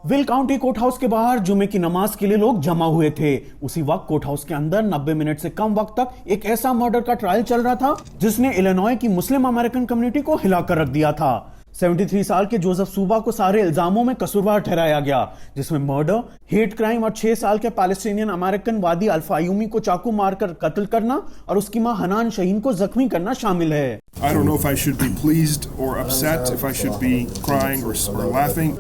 Will county court house के बाहर जुमे की नमाज के लिए लोग जमा हुए थे। उसी वक्त कोर्ट हाउस के अंदर 90 मिनट से कम वक्त तक एक ऐसा मर्डर का ट्रायल चल रहा था जिसने इलिनॉय की मुस्लिम अमेरिकन कम्युनिटी को हिलाकर रख दिया था। 73 साल के जोसेफ सूबा को सारे इल्जामों में कसूरवार ठहराया गया, जिसमें मर्डर, हेट क्राइम और 6 साल के पैलेस्टीनियन अमेरिकन वादी अल-फायूमी को चाकू मारकर कत्ल करना और उसकी मां हनान शहीन को जख्मी करना शामिल है। I don't know if I should be pleased or upset, if I should be crying or laughing.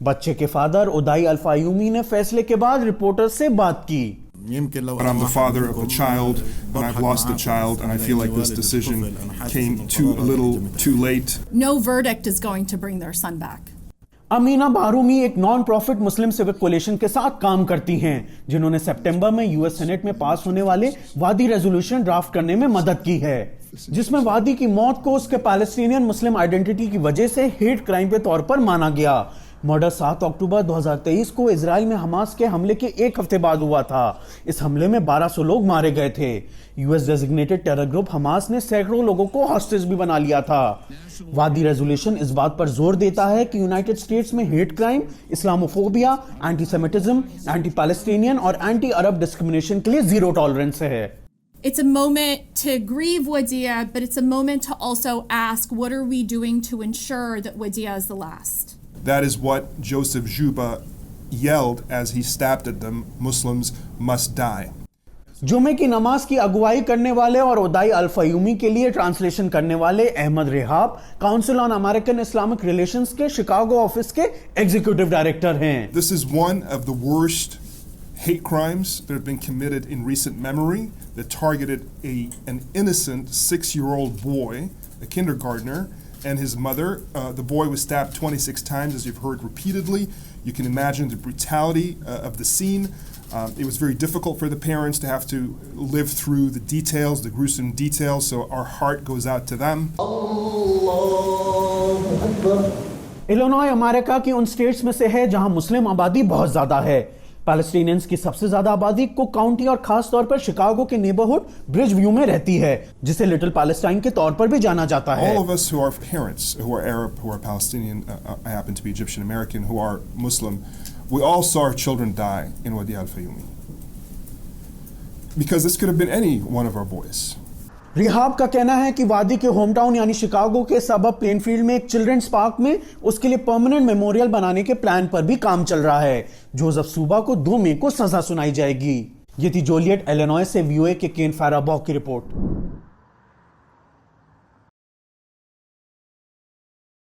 बच्चे के फादर उदाई अल-फायूमी ने फैसले के बाद रिपोर्टर्स से बात की। But I'm the father of a child, and I've lost a child, and I feel like this decision came a little too late. No verdict is going to bring their son back. Amina बारूमी एक non profit मुस्लिम civic collision के साथ काम करती हैं, जिन्होंने सितंबर में US senate में पास होने वाले वादी रेजोल्यूशन ड्राफ्ट करने में मदद की है, जिसमें वादी की मौत को उसके पैलेस्टीनियन मुस्लिम आइडेंटिटी की वजह से हेट क्राइम के तौर पर माना गया। मर्डर 7 अक्टूबर 2023 को इजराइल में हमास के हमले के एक हफ्ते बाद हुआ था। इस हमले में 1200 लोग मारे गए थे। US designated terror group Hamas ने सैकड़ों लोगों को हॉस्टेज भी बना लिया था। वादी रेजोल्यूशन इस बात पर जोर देता है कि यूनाइटेड स्टेट्स में hate crime, Islamophobia, antisemitism, anti Palestinian और एंटी अरब डिस्क्रिमिनेशन के लिए जीरो टॉलरेंस है। It's a moment to grieve Wadea, but it's a moment to also ask, what are we doing to ensure that Wadea is the last? That is what Joseph Juba yelled as he stabbed at them, Muslims must die. जुमे की नमाज की अगुवाई करने वाले और उदाई अल-फायूमी के लिए ट्रांसलेशन करने वाले Ahmed Rehab council on American Islamic relations के शिकागो ऑफिस के एग्जीक्यूटिव डायरेक्टर हैं। This is one of the worst hate crimes that have been committed in recent memory that targeted an innocent 6-year-old boy, a kindergartner, and his mother. The boy was stabbed 26 times, as you've heard repeatedly. You can imagine the brutality of the scene. It was very difficult for the parents to have to live through the details, the gruesome details, so our heart goes out to them. Illinois America की उन states में से है जहां मुस्लिम आबादी बहुत ज्यादा है। पैलेस्टीनियंस की सबसे ज्यादा आबादी कुक काउंटी और खास तौर पर शिकागो के नेबरहुड ब्रिज व्यू में रहती है, जिसे लिटिल पैलेस्टाइन के तौर पर भी जाना जाता है। All of us who are parents, who are Arab, who are Palestinian, I happen to be Egyptian American, who are Muslim, we all saw our children die in Wadi al-Fayumi. Because this could have been any one of our boys. Rehab का कहना है कि वादी के home town यानी Chicago के सबअब Plainfield में एक चिल्ड्रंस पार्क में उसके लिए परमानेंट मेमोरियल बनाने के प्लान पर भी काम चल रहा है। जोसेफ सूबा को 2 मई को सजा सुनाई जाएगी। ये थी जोलियट, इलिनॉय से वीओए के केन फैराबॉग की रिपोर्ट।